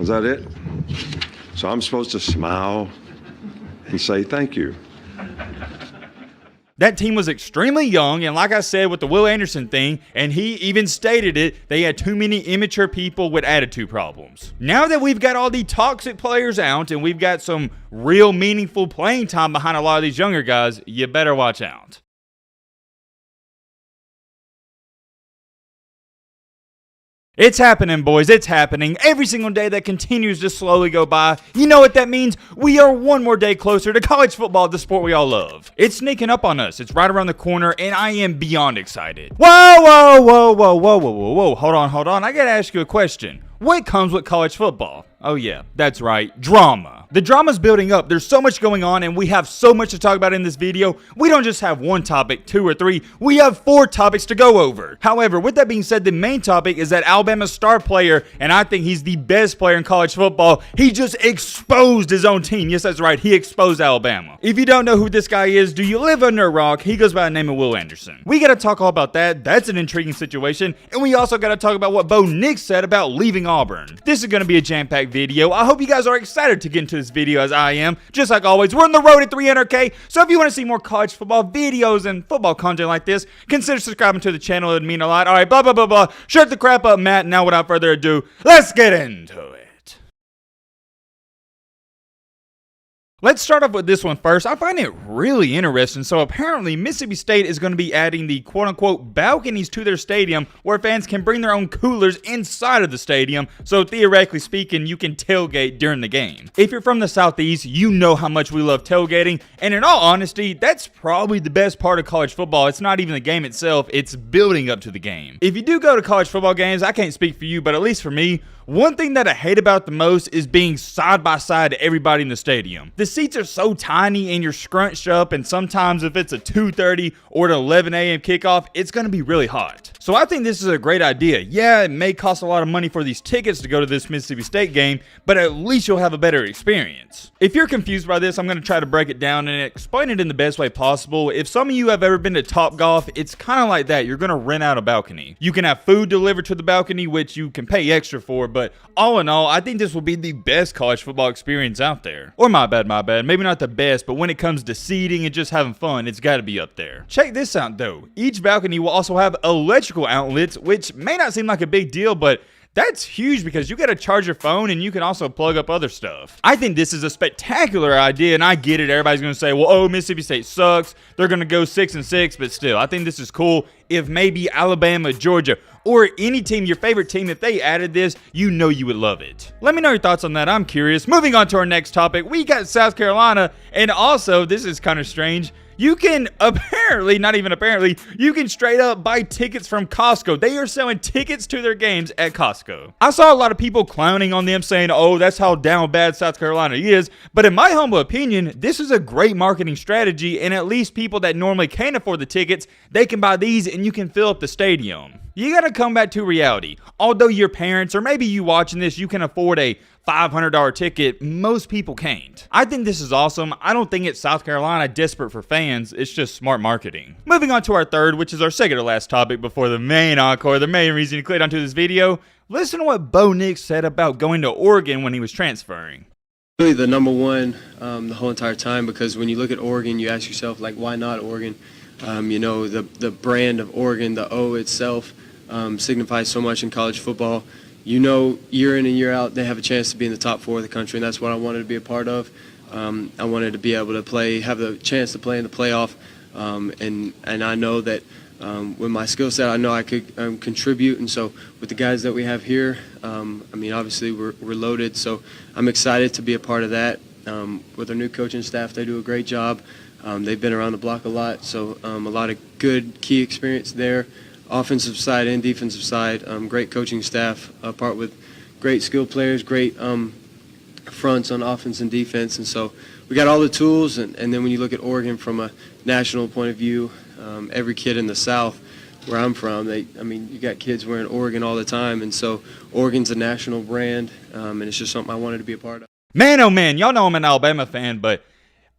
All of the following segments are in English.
Is that it? So I'm supposed to smile and say thank you. That team was extremely young, and like I said with the Will Anderson thing, and he even stated it, they had too many immature people with attitude problems. Now that we've got all the toxic players out and we've got some real meaningful playing time behind a lot of these younger guys, you better watch out. It's happening, boys. It's happening. Every single day that continues to slowly go by. You know what that means? We are one more day closer to college football, the sport we all love. It's sneaking up on us. It's right around the corner, and I am beyond excited. Whoa. Hold on. I gotta ask you a question. What comes with college football? Oh yeah, that's right, drama. The drama's building up. There's so much going on, and we have so much to talk about in this video. We don't just have one topic, 2 or 3. We have 4 topics to go over. However, with that being said, the main topic is that Alabama's star player, and I think he's the best player in college football, he just exposed his own team. Yes, that's right, he exposed Alabama. If you don't know who this guy is, do you live under a rock? He goes by the name of Will Anderson. We gotta talk all about that. That's an intriguing situation. And we also gotta talk about what Bo Nix said about leaving Auburn. This is gonna be a jam-packed video. I hope you guys are excited to get into this video as I am. Just like always, we're on the road to 300K, so if you want to see more college football videos and football content like this, consider subscribing to the channel. It would mean a lot. Alright, blah. Shut the crap up, Matt. Now without further ado, let's get into it. Let's start off with this one first. I find it really interesting. So apparently Mississippi State is going to be adding the quote-unquote balconies to their stadium where fans can bring their own coolers inside of the stadium. So theoretically speaking, you can tailgate during the game. If you're from the Southeast, you know how much we love tailgating. And in all honesty, that's probably the best part of college football. It's not even the game itself, it's building up to the game. If you do go to college football games, I can't speak for you, but at least for me, one thing that I hate about the most is being side by side to everybody in the stadium. The seats are so tiny and you're scrunched up, and sometimes if it's a 2:30 or an 11 a.m. kickoff, it's going to be really hot. So I think this is a great idea. Yeah, it may cost a lot of money for these tickets to go to this Mississippi State game, but at least you'll have a better experience. If you're confused by this, I'm going to try to break it down and explain it in the best way possible. If some of you have ever been to Topgolf, it's kind of like that. You're going to rent out a balcony. You can have food delivered to the balcony, which you can pay extra for, but all in all, I think this will be the best college football experience out there. Or my bad. Maybe not the best, but when it comes to seating and just having fun, it's got to be up there. Check this out though. Each balcony will also have electrical outlets, which may not seem like a big deal, but that's huge because you got to charge your phone and you can also plug up other stuff. I think this is a spectacular idea, and I get it. Everybody's going to say, well, oh, Mississippi State sucks. They're going to go 6-6, but still, I think this is cool. If maybe Alabama, Georgia, or any team, your favorite team, if they added this, you know you would love it. Let me know your thoughts on that. I'm curious. Moving on to our next topic, we got South Carolina, and also, this is kind of strange, you can you can straight up buy tickets from Costco. They are selling tickets to their games at Costco. I saw a lot of people clowning on them saying, oh, that's how down bad South Carolina is. But in my humble opinion, this is a great marketing strategy, and at least people that normally can't afford the tickets, they can buy these and you can fill up the stadium. You gotta come back to reality. Although your parents, or maybe you watching this, you can afford a $500 ticket, most people can't. I think this is awesome. I don't think it's South Carolina desperate for fans. It's just smart marketing. Moving on to our third, which is our second to last topic before the main encore, the main reason you clicked onto this video. Listen to what Bo Nix said about going to Oregon when he was transferring. Really the number one the whole entire time, because when you look at Oregon, you ask yourself, like, why not Oregon? You know, the brand of Oregon, the O itself, signifies so much in college football. You know, year in and year out, they have a chance to be in the top 4 of the country, and that's what I wanted to be a part of. I wanted to be able to have the chance to play in the playoff, and I know that with my skill set, I know I could contribute. And so with the guys that we have here, I mean, obviously we're loaded, so I'm excited to be a part of that. With our new coaching staff, they do a great job. They've been around the block a lot, so a lot of good key experience there. Offensive side and defensive side, great coaching staff, part with great skilled players, great fronts on offense and defense, and so we got all the tools. And then when you look at Oregon from a national point of view, every kid in the South, where I'm from, you got kids wearing Oregon all the time, and so Oregon's a national brand, and it's just something I wanted to be a part of. Man, oh man, y'all know I'm an Alabama fan, but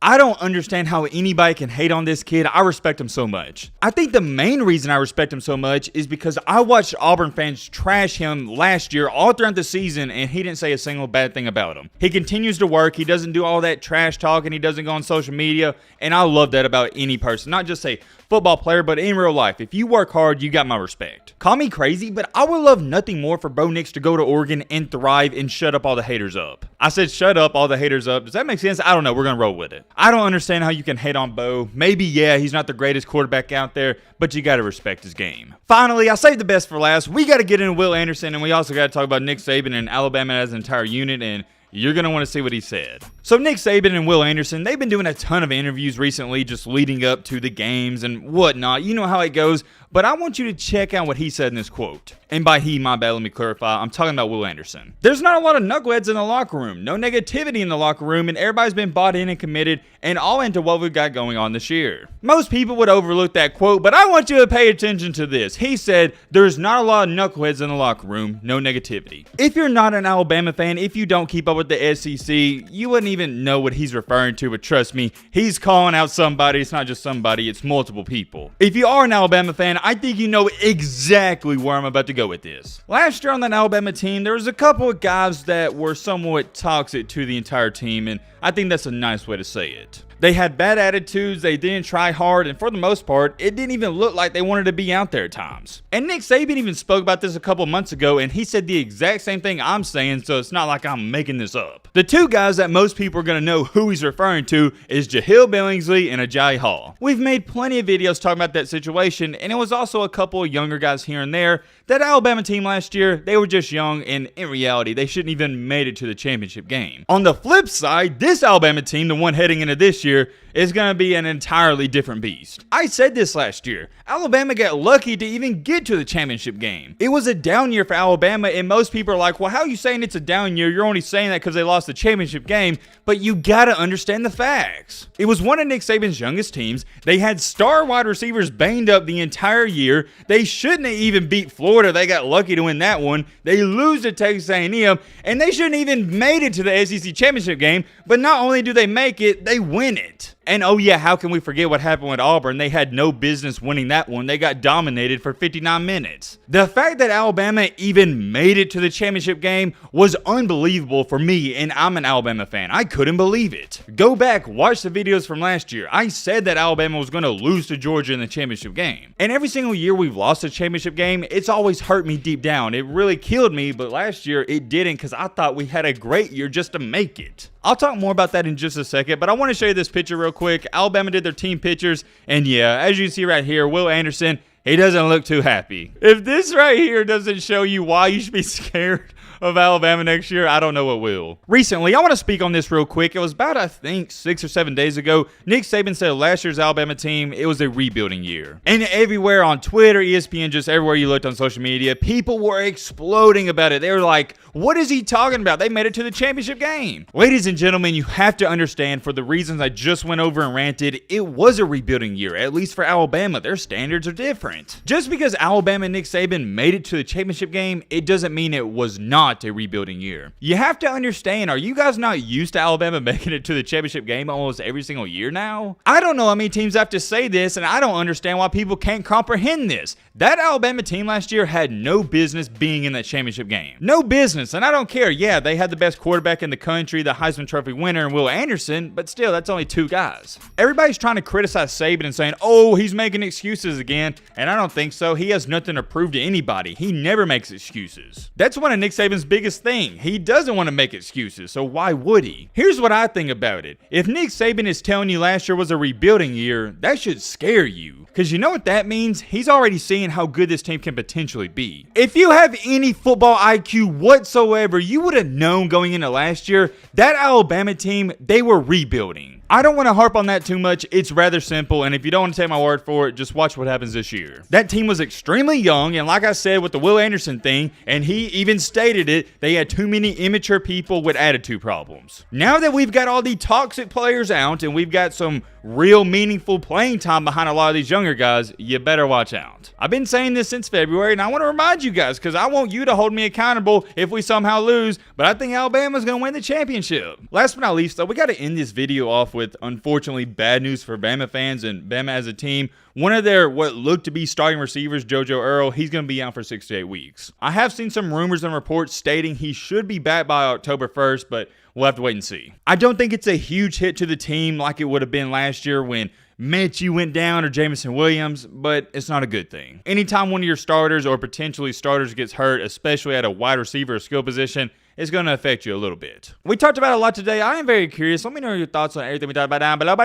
I don't understand how anybody can hate on this kid. I respect him so much. I think the main reason I respect him so much is because I watched Auburn fans trash him last year all throughout the season, and he didn't say a single bad thing about him. He continues to work. He doesn't do all that trash talking. He doesn't go on social media, and I love that about any person. Not just a football player, but in real life. If you work hard, you got my respect. Call me crazy, but I would love nothing more for Bo Nix to go to Oregon and thrive and shut up all the haters up. I said shut up all the haters up. Does that make sense? I don't know. We're going to roll with it. I don't understand how you can hate on Bo. Maybe, yeah, he's not the greatest quarterback out there, but you got to respect his game. Finally, I saved the best for last. We got to get into Will Anderson, and we also got to talk about Nick Saban and Alabama as an entire unit, and you're going to want to see what he said. So Nick Saban and Will Anderson, they've been doing a ton of interviews recently just leading up to the games and whatnot. You know how it goes, but I want you to check out what he said in this quote. And by he, my bad, let me clarify, I'm talking about Will Anderson. There's not a lot of knuckleheads in the locker room, no negativity in the locker room, and everybody's been bought in and committed and all into what we've got going on this year. Most people would overlook that quote, but I want you to pay attention to this. He said, there's not a lot of knuckleheads in the locker room, no negativity. If you're not an Alabama fan, if you don't keep up with the SEC, you wouldn't even know what he's referring to, but trust me, he's calling out somebody. It's not just somebody, it's multiple people. If you are an Alabama fan, I think you know exactly where I'm about to go with this. Last year on that Alabama team, there was a couple of guys that were somewhat toxic to the entire team, and I think that's a nice way to say it. They had bad attitudes, they didn't try hard, and for the most part, it didn't even look like they wanted to be out there at times. And Nick Saban even spoke about this a couple months ago, and he said the exact same thing I'm saying, so it's not like I'm making this up. The two guys that most people are going to know who he's referring to is Jahlil Billingsley and Agiye Hall. We've made plenty of videos talking about that situation, and it was also a couple of younger guys here and there. That Alabama team last year, they were just young, and in reality, they shouldn't even made it to the championship game. On the flip side, this Alabama team, the one heading into this year, is going to be an entirely different beast. I said this last year. Alabama got lucky to even get to the championship game. It was a down year for Alabama, and most people are like, well, how are you saying it's a down year? You're only saying that because they lost the championship game, but you got to understand the facts. It was one of Nick Saban's youngest teams. They had star wide receivers banged up the entire year. They shouldn't have even beat Florida. They got lucky to win that one. They lose to Texas A&M, and they shouldn't even made it to the SEC championship game, but not only do they make it, they win it. And oh yeah, how can we forget what happened with Auburn? They had no business winning that one. They got dominated for 59 minutes. The fact that Alabama even made it to the championship game was unbelievable for me, and I'm an Alabama fan. I couldn't believe it. Go back, watch the videos from last year. I said that Alabama was going to lose to Georgia in the championship game. And every single year we've lost a championship game, it's always hurt me deep down. It really killed me, but last year it didn't because I thought we had a great year just to make it. I'll talk more about that in just a second, but I want to show you this picture real quick. Alabama did their team pictures, and yeah, as you see right here, Will Anderson, he doesn't look too happy. If this right here doesn't show you why you should be scared of Alabama next year, I don't know what will. Recently, I want to speak on this real quick. It was about, I think, 6 or 7 days ago. Nick Saban said last year's Alabama team, it was a rebuilding year. And everywhere on Twitter, ESPN, just everywhere you looked on social media, people were exploding about it. They were like, what is he talking about? They made it to the championship game. Ladies and gentlemen, you have to understand, for the reasons I just went over and ranted, it was a rebuilding year, at least for Alabama. Their standards are different. Just because Alabama and Nick Saban made it to the championship game, it doesn't mean it was not a rebuilding year. You have to understand, are you guys not used to Alabama making it to the championship game almost every single year now? I don't know how many teams have to say this, and I don't understand why people can't comprehend this. That Alabama team last year had no business being in that championship game. No business, and I don't care. Yeah, they had the best quarterback in the country, the Heisman Trophy winner, and Will Anderson, but still, that's only 2 guys. Everybody's trying to criticize Saban and saying, oh, he's making excuses again, and I don't think so. He has nothing to prove to anybody. He never makes excuses. That's one of Nick Saban's biggest thing. He doesn't want to make excuses, so why would he? Here's what I think about it. If Nick Saban is telling you last year was a rebuilding year, that should scare you. Because you know what that means? He's already seeing how good this team can potentially be. If you have any football IQ whatsoever, you would have known going into last year, that Alabama team, they were rebuilding. I don't want to harp on that too much. It's rather simple, and if you don't want to take my word for it, just watch what happens this year. That team was extremely young, and like I said with the Will Anderson thing, and he even stated it, they had too many immature people with attitude problems. Now that we've got all the toxic players out, and we've got some real meaningful playing time behind a lot of these younger guys, you better watch out. I've been saying this since February, and I want to remind you guys, because I want you to hold me accountable if we somehow lose, but I think Alabama's going to win the championship. Last but not least, though, we got to end this video off with with, unfortunately, bad news for Bama fans and Bama as a team. One of their what looked to be starting receivers, JoJo Earl, he's going to be out for 6 to 8 weeks. I have seen some rumors and reports stating he should be back by October 1st, but we'll have to wait and see. I don't think it's a huge hit to the team like it would have been last year when Mitchie went down or Jamison Williams, but it's not a good thing. Anytime one of your starters or potentially starters gets hurt, especially at a wide receiver or skill position, it's going to affect you a little bit. We talked about it a lot today. I am very curious. Let me know your thoughts on everything we talked about down below.